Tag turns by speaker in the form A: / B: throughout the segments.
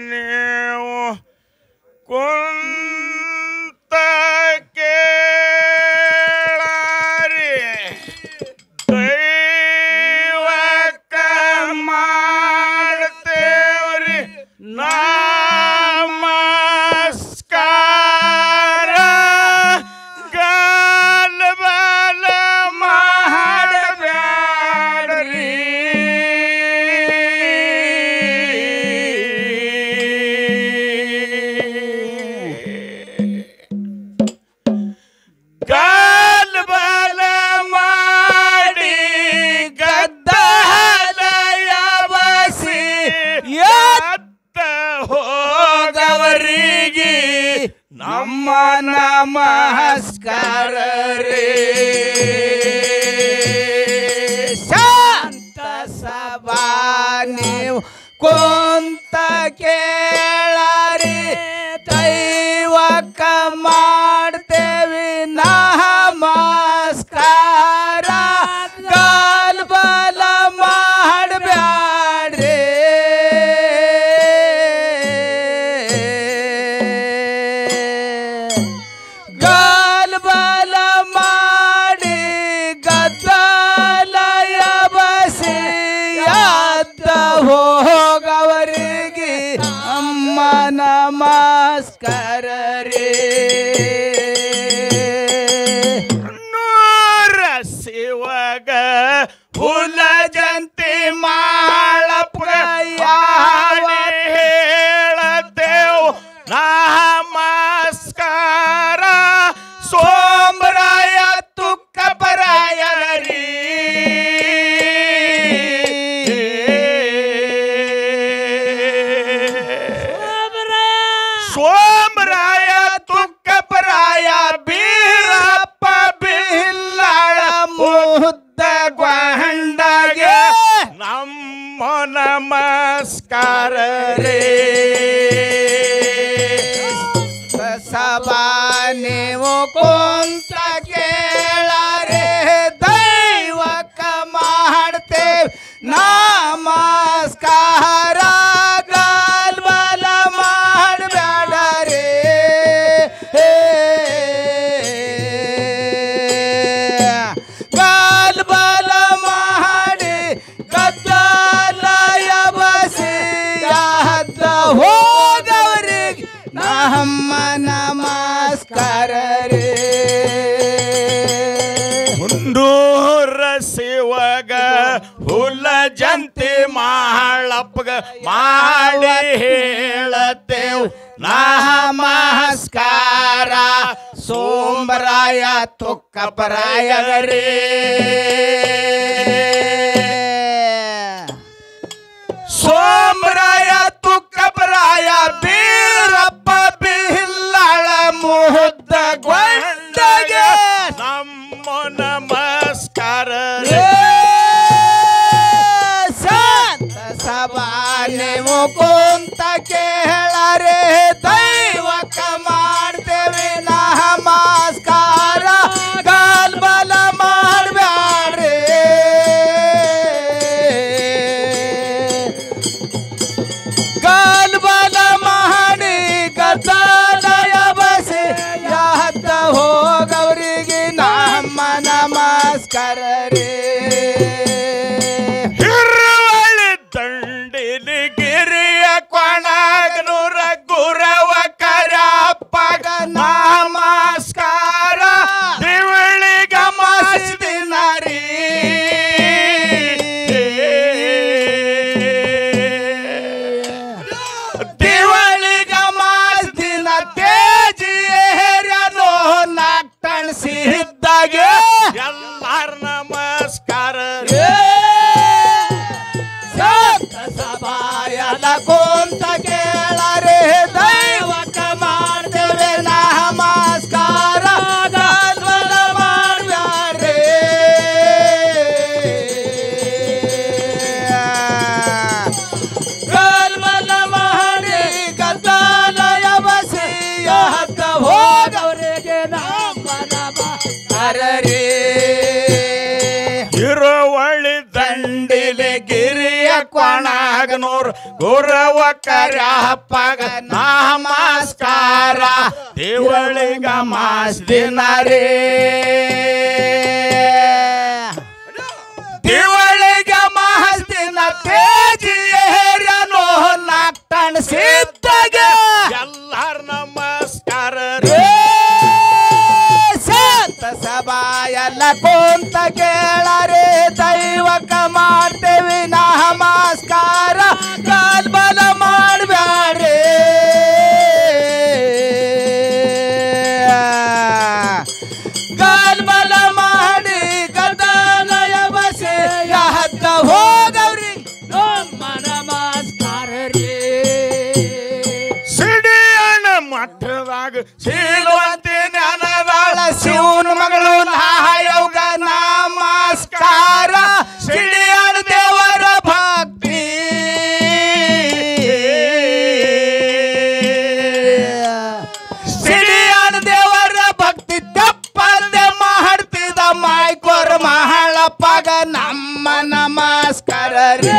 A: ನೀವು ಕುಂತ ಕೇಳಾರಿ ದೈವಕ್ಕ ಮಾಡ್ತೇವ್ರಿ ನಮಸ್ಕಾರ ಗಾಲ್ ಬಾಲ ಮಾಡಬ್ಯಾಡ್ರಿ ಗಾಲ್ ಬಾಲ ಮಾಡಿ ಗದ್ದಲಯ ಬಸಿ ಎತ್ತ ಹೋಗವರಿಗೆ ನಮ್ಮ ನಮಸ್ಕಾರ ರೇ ಶಾಂತ ಸಭಾ ನೀವು ಕುಂತ ಕೇಳಾರಿ ದೈವಕ್ಕ ಮಾಡ್ತೇವಿ ನಮಸ್ಕಾರ ಗಾಲ್ ಬಾಲ ಮಾಡಬ್ಯಾಡ್ರಿ ಗಾಲ್ ಬಾಲ ಮಾಡಿ ಗದ್ದಲಯ ಬಸಿ ಎದ್ದ ಹೋಗವರಿಗೆ ಅಮ್ಮ ನಮಸ್ಕಾರ ರೇ ನೂರ ಶಿವಗ ಹುಲ ಜಂತಿ ಮಾಳಪ್ಪ ಹೇಳತೇವ್ ನಮಸ್ಕಾರ ಸೋಮರಾಯ ತುಕ್ಕ ಪರಾಯರಿ ಸೋಮರಾಯ ತುಕ್ಕ ಪರಾಯ ಬೀರಪ್ಪ ಬಿಲ್ಲಾಳ ಮುದ್ದ ಗ್ವಾಂಡಗೆ ನಮ್ಮ ನಮಸ್ಕಾರ ರೇ ಸಭಾ ನೀವು ಕುಂತ ಕೇಳಾರೆ ದೈವಕ್ಕ ಮಾಡ್ತೇವೆ ನಮಸ್ಕಾರ ಗಾಲ್ ಬಾಲ ಮಾಡಬ್ಯಾಡ್ರಿ ಗಾಲ್ ಬಾಲ ಮಾಡಿ ಗದ್ದಲಯ ಬಸಿ ಎದ್ದ ಹೋಗವರಿಗೆ ನಮ್ಮ ನಮಸ್ಕಾರ ರೇ ಹುಂಡೂರ ಶಿವಗ ಹುಲ ಜಂತಿ ಮಾಳಪ್ಪಗ ಮಾಡಿ ಹೇಳತೇವ್ ನಮಸ್ಕಾರ ಸೋಮರಾಯ ತುಕ್ಕ ಪರಾಯಗರೇ ಸೋಮರಾಯ ತುಕ್ಕ ಪರಾಯ ಬೀರಪ್ಪ ಬಿಲ್ಲಾಳ ಮುದ್ದ ಗ್ವಾಂಡಗೆ ನಮ್ಮ ನಮಸ್ಕಾರ ರೇ ಶಾಂತ ಸಭಾ ನೀವು ಕುಂತ ಕೇಳಾರೆ ದೈವಕ್ಕ ಮಾಡ್ತೇವೆ ನಮಸ್ಕಾರ ಗಾಲ್ ಬಾಲ ಮಾಡಬ್ಯಾಡ್ರಿ ಗಾಲ್ ಬಾಲ ಮಾಡಿ ಗದ್ದಲಯ ಬಸಿ ಎದ್ದ ಹೋಗವರಿಗೆ ನಮ್ಮ ನಮಸ್ಕಾರ ರೇ ಹಿರುವಳಿ ದಂಡಿಲಿ ಗಿರಿಯ ಕೊಣಗನೂರ ಗುರವ ಕರಪ್ಪಗ ನಮಸ್ಕಾರ ದಿವಳಿಗ ಮಸ್ದಿನ ರೀ ದಿವಳಿಗ ಮಸ್ದಿನ ತೇಜಿ ಹೇರ್ಯನೋ ನಾಕ್ತಣ್ ಸಿದ್ದಾಗೆ ಎಲ್ಲಾರ ನಮಸ್ಕಾರ ರೇ ಶಾಂತ ಸಭಾಯಲ ಕುಂತ ಕೇಳಾರೆ ದೈವಕ್ಕ ಮಾಡ್ತೇವೆ ನಮಸ್ಕಾರ ಗಾಲ್ ಬಾಲ ಮಾಡಬ್ಯಾಡ್ರಿ ಗಾಲ್ ಬಾಲ ಮಾಡಿ ಗದ್ದಲಯ ಬಸಿ ಎದ್ದ ಹೋಗವರಿಗೆ ನಮ್ಮ ನಮಸ್ಕಾರ ರೇ ಇರುವಳಿ ದಂಡಿಲೆ ಗಿರಿಯ ಕೊಣ
B: ಕೊಣಗನೂರ್ ಗುರವ ಕರ್ಯಪ್ಪಗ ನಮಸ್ಕಾರ ದೇವಳಿಗ ಮಾಸ್ದಿನ ರೇ ದೇವಳಿಗ ಮಾಸ್ದಿನ ತೇಜಿಯೇರನೋ ನಾಕ್ತಣ ಸಿದ್ಧಗ ಎಲ್ಲಾರ ನಮಸ್ಕಾರ ರೇ ಸಂತ ಸಭಾಯಲ್ಲ ಕೊಂತ ಕೇಳರೆ ದೈವಕ ಮಾಡ್ತೇವಿ ನಮಸ್ಕಾರ ಕಾಲ್ಬಲ ಮಾಡ್ಬ್ಯಾಡ್ರಿ ಕಾಲ್ಬಲ ಮಾಡಿ ಗದಾಲಯ ಬಸಿ ಹತ್ತ ಹೋಗವ್ರಿ ನಮ್ಮ ನಮಸ್ಕಾರ ರೀ ಸಿಡಿಯಣ್ಣ ಮಠದಾಗ ಶೀಲವಂತಿ ಜ್ಞಾನದಾಳ ಶಿವನ ಮಗಳು ನಾಯೌಗ ನಮಸ್ಕಾರ ಸಿಡಿಯಣ್ಣ ದೇವರ ಭಕ್ತಿ ಸಿಡಿಯಣ್ಣ ದೇವರ ಭಕ್ತಿ ತಪ್ಪದೆ ಮಾಡ್ತಿದ ಮಾಯ್ಕೋರ್ ಮಹಳಪ್ಪಗ ನಮ್ಮ ನಮಸ್ಕಾರ ರೀ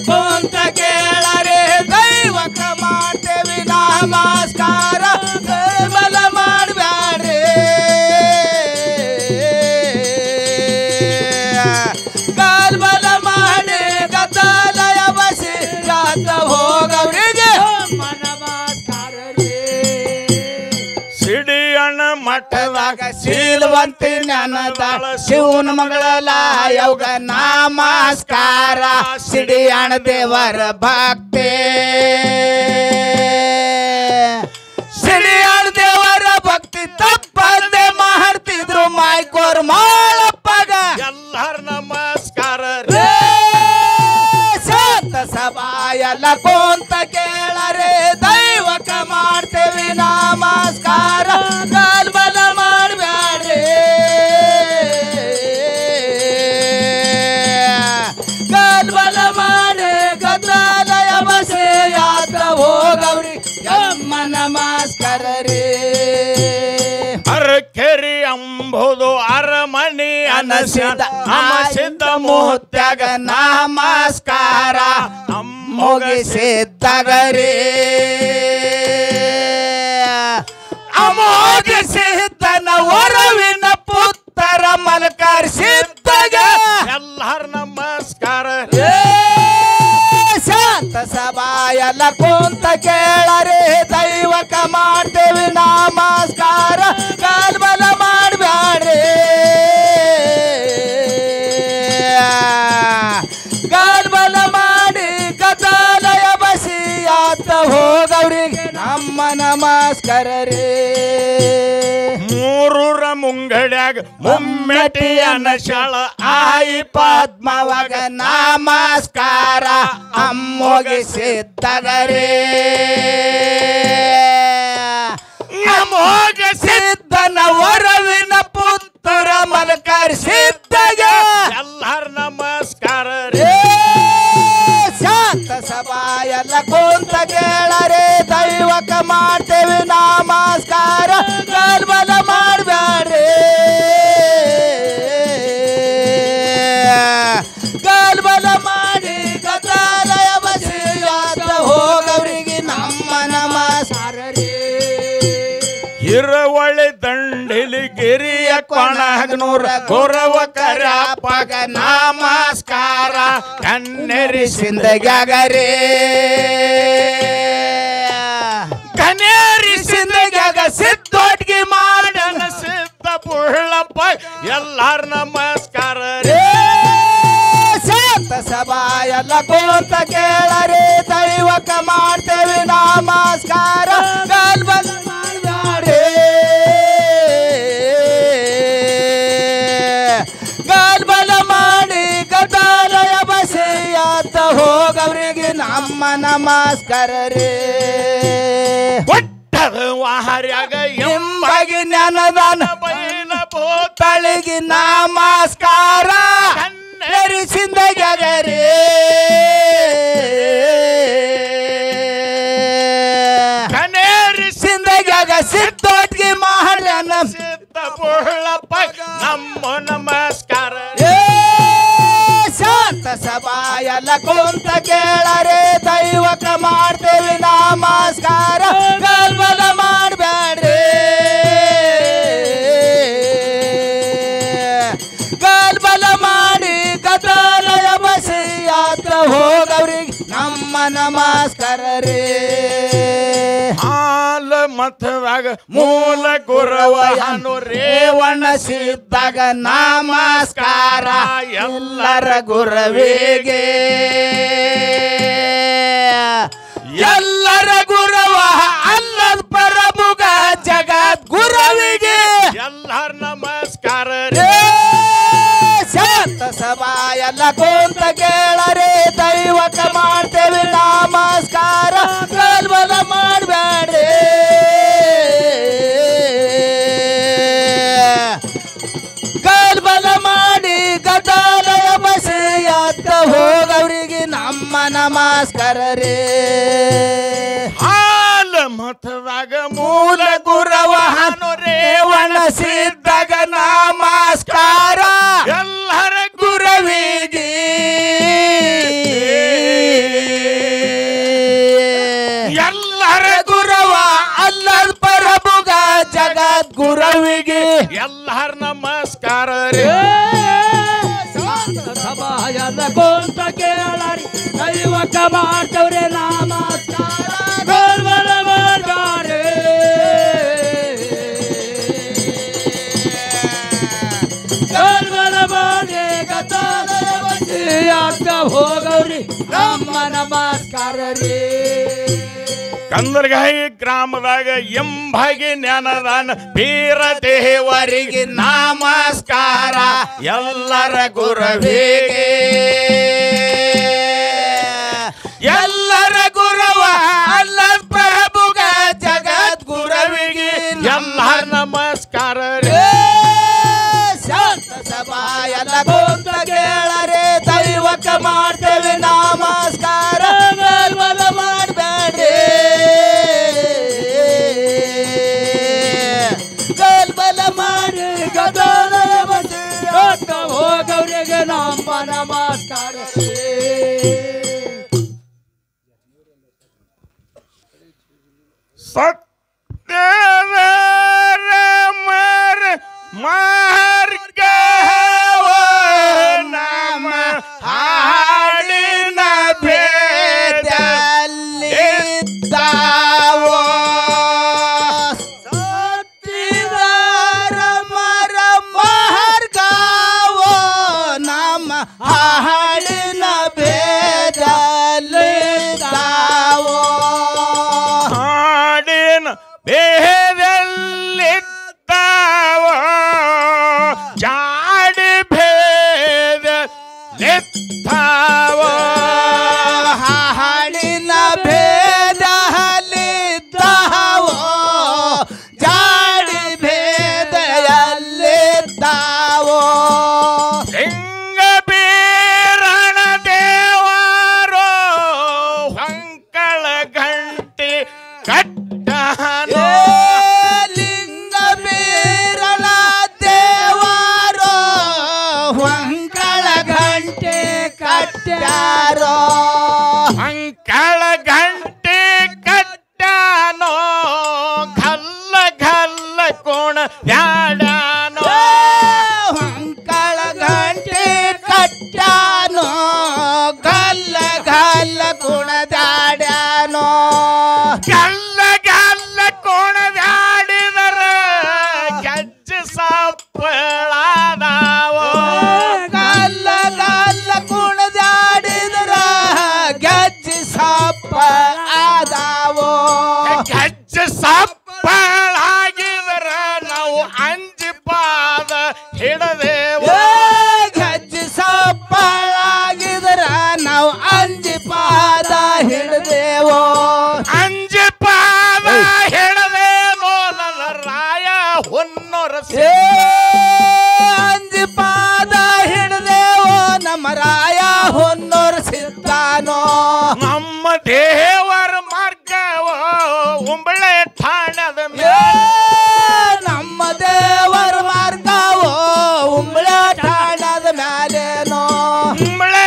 B: ಕೊಂತ ಕೇಳರೆ ದೈವಕ ಮಾಡ್ತೇವಿ ನಮಸ್ಕಾರ ಬಲ ಮಾಡ್ಬ್ಯಾಡ್ರಿ ಕಾಲ್ಬಲ ಮಾಡಿ ಗದ್ದಾಲಯ ಬಸಿ ರಾತ ಹೋಗವ್ರಿಗೆ ನಮಸ್ಕಾರ ರೀ ಸಿಡಿಯಣ್ಣ ಮಠದಾಗ ಶೀಲವಂತಿ ಜ್ಞಾನದಾಳ ಶಿವನ ಮಗಳ ಲಾಯೌಗ ನಮಸ್ಕಾರ ಸಿಡಿಯಣ್ಣ ದೇವರ ಭಕ್ತಿ ಸಿಡಿಯಣ್ಣ ದೇವರ ಭಕ್ತಿ ತಪ್ಪದೆ ಮಾಡ್ತಿದ್ರು ಮಾಯ್ಕೋರ್ ಮಾಳಪ್ಪಗ ಎಲ್ಲಾರ ನಮಸ್ಕಾರ ರೇ ಸಂತ ಸಭಾಯಲ್ಲ ಕೊಂತ ಕೇಳರೆ ದೈವಕ ಮಾಡ್ತೇವಿ ನಮಸ್ಕಾರ ಕಾಲ್ಬಲ ಮಾಡ್ಬ್ಯಾಡ್ರಿ ಕಾಲ್ಬಲ ಮಾಡಿ ಗದ್ದಾಲಯ ಬಸಿ ಯಾತ್ರ ಹೋಗವ್ರಿ ನಮ್ಮ ನಮಸ್ಕಾರ ರೀ ಅರಕೆರಿ ಅಂಬುದು ಅರಮನಿ ಅನಸಿದ ಅಮಸಿದ್ದ ಮುತ್ಯಾಗ ನಮಸ್ಕಾರ ಅಮ್ಮೋಗಿಸಿದ್ದಗರೇ ಅಮೋಗಿಸಿದ್ದನ ವರವಿನ ಪುತ್ತರ ಮಲಕರಿಸಿದ್ದಾಗ ಎಲ್ಲಾರ ನಮಸ್ಕಾರ ಶಾಂತ ಸಭಾಯಲ್ಲ ಕೊಂತ ಕೇಳರೆ ದೈವಕ ಮಾಡ್ತೇವಿ ನಮಸ್ಕಾರ ಕಾಲ್ಬಲ ಮಾಡ್ಬ್ಯಾಡ್ರಿ ಕಾಲ್ಬಲ ಮಾಡಿ ಗದ್ದಾಲಯ ಬಸಿ ಆತ ಹೋಗವ್ರಿಗೆ ನಮ್ಮ ನಮಸ್ಕಾರ ರೇ ಮೂರೂರ ಮುಂಗಡ್ಯಾಗ ಮುಮ್ಮೆಟಿ ಅನಶಾಳ ಆಯಿ ಪದ್ಮವಾಗ ನಮಸ್ಕಾರ ಅಮ್ಮೋಗಿಸಿದ್ದಗರೇ ಅಮ್ಮೋಗಿಸಿದ್ದನ ವರವಿನ ಪುತ್ರ ಮಲಕರಿಸಿದ್ದಾಗ ಎಲ್ಲಾರ ನಮಸ್ಕಾರ ರೇ ಶಾಂತ ಸಭಾಯಲ್ಲ ಕೊಂತ ಕೇಳರೆ ದೈವಕ ಮಾಡ್ತೇವಿ ನಮಸ್ಕಾರ ಕಾಲ್ಬಲ ಮಾಡ್ಬ್ಯಾಡ್ರಿ ಕಾಲ್ಬಲ ಮಾಡಿ ಗದ್ದಾಲಯ ಬಸಿ ಯಾತ್ರ ಹೋಗವ್ರಿಗೆ ನಮ್ಮ ನಮಸ್ಕಾರ ರೀ ಹಿರವಳ್ಳಿ ದಂಡಿಲಿ ಗಿರಿಯ ಕೊಣಗನೂರ ಗುರವ ಕರ್ಯಪ್ಪಗ ನಮಸ್ಕಾರ ಕನ್ನೇರಿ ಸಿಂದಗ್ಯಾಗರೇ ಕನ್ನೇರಿ ಸಿಂದಗ್ಯಾಗ ಸಿದ್ದೊಡ್ಗಿ ಮಾಡನ ಸಿದ್ದ ಪುಳ್ಳಪ್ಪ ಎಲ್ಲಾರ ನಮಸ್ಕಾರ ರೇ ಶಾಂತ ಸಭಾಯಲ್ಲ ಕೊಂತ ಕೇಳರೆ ದೈವಕ ಮಾಡ್ತೇವಿ ನಮಸ್ಕಾರ ಕಾಲ್ಬಲ ಮಾಡ್ಬ್ಯಾಡ್ರಿ ಕಾಲ್ಬಲ ಮಾಡಿ ಗದ್ದಾಲಯ ಬಸಿ ಆತ ಹೋಗವ್ರಿಗೆ ನಮ್ಮ ನಮಸ್ಕಾರ ರೇ ಒಟ್ಟದ ವಾಹರ್ಯಾಗ ಎಂಬಗಿ ಜ್ಞಾನದಾನ ಬೈಲ ಭೂತಳಿಗೆ ನಮಸ್ಕಾರ ಕನ್ನೇರಿ ಸಿಂದಗ್ಯಾಗರೇ ಕನ್ನೇರಿ ಸಿಂದಗ್ಯಾಗ ಸಿದ್ದೊಡ್ಗಿ ಮಾಡ್ಯಾನ ಸಿದ್ದ ಪುಳ್ಳಪ್ಪ ನಮ್ಮ ನಮಸ್ಕಾರ ಶಾಂತ ಸಭಾ ಎಲ್ಲ ಕುಂತ ಕೇಳರೆ ದೈವಕ ಮಾಡ್ತೇವಿ ನಮಸ್ಕಾರ ಗಲ್ಬಲ ಮಾಡಬೇಡ್ರಿ ಗಲ್ಬಲ ಮಾಡಿ ಗದಲಯ ಬಸಿ ಯಾತ್ರ ಹೋಗವ್ರಿಗೆ ನಮ್ಮ ನಮಸ್ಕಾರ ರೇ
A: ಹಾಲ ಮತದಾಗ ಮೂಲ ಗುರವನು
B: ರೇವಣ ಸಿದ್ದಾಗ ನಮಸ್ಕಾರ ಎಲ್ಲರ ಗುರವಿಗೆ ಎಲ್ಲರ ಗುರವ ಅಲ್ಲದ ಪ್ರಭುಗ ಜಗತ್ ಗುರವಿಗೆ
A: ಎಲ್ಲರ ನಮಸ್ಕಾರ
B: ಶಾಂತ ಸಭಾ ಎಲ್ಲ ಕುಂತ ಕೇಳರೆ ದೈವಕ ಮಾಡ್ತೇವೆ ನಮಸ್ಕಾರ ಗಲ್ಬಲ ಮಾಡಬೇಡ್ರಿ ಗಲ್ಬಲ ಮಾಡಿ ಗದಲಯ ಬಸಿ ಯಾತ್ರ ಹೋಗವ್ರಿಗೆ ನಮ್ಮ ನಮಸ್ಕಾರ ರೇ
A: ಹಾಲ ಮತದಾಗ
B: ಮೂಲ ಗುರವನು ರೇವಣ ಸಿದ್ದಾಗ ನಮಸ್ಕಾರ
A: ಎಲ್ಲರ
B: ಗುರವಿಗೆ
A: ಎಲ್ಲರ
B: ಗುರವ ಅಲ್ಲದ ಪ್ರಭುಗ ಜಗತ್ ಗುರವಿಗೆ
A: ಎಲ್ಲರ ನಮಸ್ಕಾರ
B: ಸಭಾ ಎಲ್ಲ ಕುಂತ ಕೇಳರಿ ದೈವಕ ಮಾಡ್ತವ್ರೆ ನಮಸ್ಕಾರ ಗಲ್ಬಲ ಮಾಡ್ತಾರೆ ಗಲ್ಬಲ ಮಾಡಿ ಗದಲಯ ಬಸಿ ಯಾತ್ರ ಹೋಗವ್ರಿ ನಮ್ಮ ನಮಸ್ಕಾರ ರೇ
A: ಕಂದರ್ಗಾಯಿ ಗ್ರಾಮದಾಗ ಎಂಬಾಗಿ ಜ್ಞಾನದಾನ ಬೀರ ದೇವರಿಗೆ
B: ನಮಸ್ಕಾರ ಎಲ್ಲರ ಗುರವಿಗೆ ಎಲ್ಲರ ಗುರವ ಅಲ್ಲದ ಪ್ರಭುಗ ಜಗತ್ ಗುರವಿಗೆ
A: ಎಲ್ಲರ ನಮಸ್ಕಾರ
B: ಶಾಂತ ಸಭಾ ಎಲ್ಲ ಕುಂತ ಕೇಳರೆ ದೈವಕ ಮಾಡ್ತೇವೆ ನಮಸ್ಕಾರ ಗಲ್ಬಲ ಮಾಡಬೇಡ್ರಿ ಗಲ್ಬಲ ಮಾಡಿ ಗದಲಯ ಬಸಿ ಯಾತ್ರ ಹೋಗವ್ರಿಗೆ ನಮ್ಮ ನಮಸ್ಕಾರ
A: ಸತ್ಯದ ಮಾರ್ಗ ನಮ್ಮ ಹಾಡಿನ
B: ಭೇದಲ್ಲಿದ್ದಾವೋ ಸತ್ತಿದಾರ ಮರ ಮಾರ್ಗವೋ ನಮ್ಮ ಹಾಡಿನ ಭೇದಲ್ಲಿದ್ದಾವೋ
A: ಹಾಡಿನ ಭೇದಲ್ಲಿದ್ದಾವ ಜಾಡಿ ಭೇದಲ್ಲಿದ್ದಾವ
B: ಹಾಡಿನ ಭೇದಲ್ಲಿದ್ದಾವೋ ಜಾಡಿ ಭೇದಲ್ಲಿದ್ದಾವೋ
A: ಲಿಂಗ ಬೀರಣ ದೇವರೋ ಹೊಂಕಳ ಗಂಟೆ ಕಟ್ಟನು
B: ಲಿಂಗ ಬೀರಳ ದೇವರೋ ಹೊಂಕಳ ಗಂಟೆ ಕಟ್ಟಾರೋ
A: ಹೊಂಕಳ ಗಂಟೆ ಕಟ್ಟನೋ ಗಲ್ಲ ಗಲ್ಲ ಕೋಣ ಬ್ಯಾಡನೋ
B: ಹೊಂಕಳ ಗಂಟೆ ಕಟ್ಟಾನೋ ಗಲ್ಲ ಗಲ್ಲ ಕುಣದಾಡ್ಯಾನೋ
A: ಗಲ್ಲ ಗಲ್ಲ ಕೋಣ ಬ್ಯಾಡಿದರ ಗೆಜ್ಜೆ ಸಪ್ಪಳಾದಾವೋ
B: ಗಲ್ಲ ಗಲ್ಲ ಕುಣದಾಡಿದ್ರ ಗೆಜ್ಜೆ ಸಪ್ಪ ಆದಾವೋ
A: ಗೆಜ್ಜೆ ಸಪ್ಪಳಾಗಿದರ ನಾವು ಅಂಜಿ ಪಾದ ಹಿಡದೇವೋ
B: ಗೆಜ್ಜೆ ಸಪ್ಪಳಾಗಿದ್ರ ನಾವು ಅಂಜಿ ಪಾದ ಹಿಡ್ದೇವೋ
A: ಅಂಜಿ ಪಾದ ಹಿಡದೇವೋ ನನ್ನ ರಾಯ ಹೊನ್ನೊರ
B: ಅಂಜಿ ಪಾದ ಹಿಡ್ದೇವೋ ನಮ್ಮ ರಾಯ ಹೊನ್ನೋರ್ ಸಿದ್ದಾನೋ
A: ನಮ್ಮ ದೇವರ ಮಾರ್ಗವೋ ಉಂಬಳೆ ಠಾಣದ
B: ನಮ್ಮ ದೇವರ ಮಾರ್ಗವೋ ಉಂಬಳ ಠಾಣದ ಮ್ಯಾಲೇನೋ
A: ಉಂಬಳೆ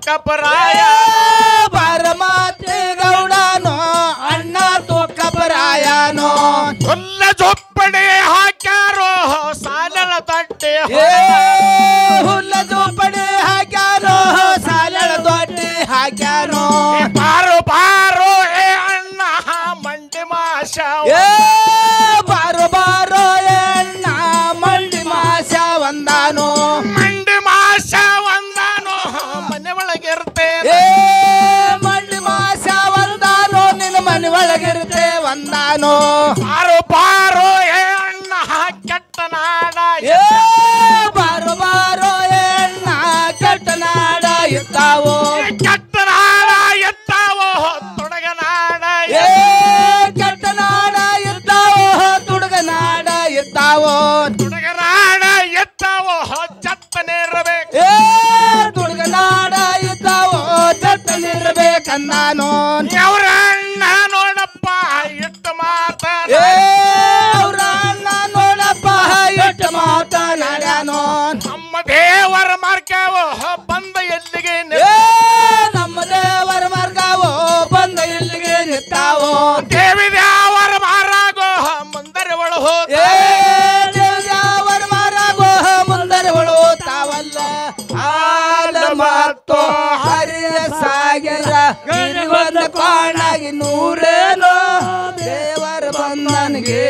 A: ತುಕ್ಕಪರಾಯ
B: ಪರಮಾತ್ಮ ಗೌಡನೋ ಅಣ್ಣ ತುಕ್ಕಪರಾಯನೋ
A: ಹುಲ್ಲ ಜೋಪಡಿ ಹಾಕ್ಯಾರೋ ಸಾಲಳ ತಟ್ಟೆ
B: ಹುಲ್ಲ ಜೋಪಡಿ ಹಾಕ್ಯಾನೋ ಸಾಲಳ ದೊಡ್ಡಿ ಹಾಕ್ಯಾನೋ
A: ಬಾರೋ ಬಾರೋ ಏ ಅಣ್ಣ ಮಂಡಿ ಮಾಶ
B: ಬಾರೋ ಬಾರೋ ಅಣ್ಣ ಮಂಡಿ ಮಾಸ ಒಂದಾನೋ
A: ಮಂಡಿ ಮಾಶ ಒಂದಾನೋ ಮನೆ ಒಳಗಿರ್ತೆ
B: ಮಂಡಿ ಮಾಸ ಒಂದಾನೋ ನಿನ್ನ ಮನೆ ಒಳಗಿರುತ್ತೆ ಒಂದಾನೋ
A: ಬಾರೋ ಬಾರೋ ಏ ಅಣ್ಣ ಕೆಟ್ಟ ನಾಡ
B: ಬಾರೋ ಬಾರೋ ಅಣ್ಣ ಕೆಟ್ಟ ನಾಡ ಇರ್ತಾವೋ
A: ಕೆಟ್ಟ ನಾಡ ಎತ್ತಾವೋ ತೊಡಗ ನಾಡ
B: ಕೆಟ್ಟ ನಾಡ ಇರ್ತಾವೋ ತುಡುಗ ನಾಡ ಇರ್ತಾವೋ
A: ತುಡಗ ನಾಡ ಎತ್ತಾವೋ ಚತ್ತನಿರ್ಬೇಕು
B: ತುಡುಗ ನಾಡ ಇರ್ತಾವೋ ಚತ್ತನಿರ್ಬೇಕಂದಾನೋ
A: ಅವ್ರ ಅಣ್ಣ ನೋಡಪ್ಪ ಇಟ್ಟು ಮಾತ
B: ಅವ್ರ ಅಣ್ಣ ನೋಡಪ್ಪ ಎಷ್ಟು ಮಾತನಾಡ್ಯಾನೋ
A: ನಮ್ಮ ದೇವರ ಮಾರ್ಗವೋ ಬಂದ ಎಲ್ಲಿಗೆ
B: ನಮ್ಮ ದೇವರ ಮಾರ್ಗವೋ ಬಂದ ಇಲ್ಲಿಗೆ ನಿಂತಾವೋ
A: ದೇವಿ ದೇವರ ಮಾರಾಗೋ ಮುಂದರೆ ಒಳ
B: ದೇವರ ಮಾರಾಗೋ ಮುಂದರೆ ತಾವಲ್ಲ ಹಾಲ ಮತ್ತು ಹರಿಯ ಸಾಗರ ಗಿರಿಗೊಂದ ಕಾಣಾಗಿ ನೂರೇನೋ ದೇವರ ಬಂದನಿಗೆ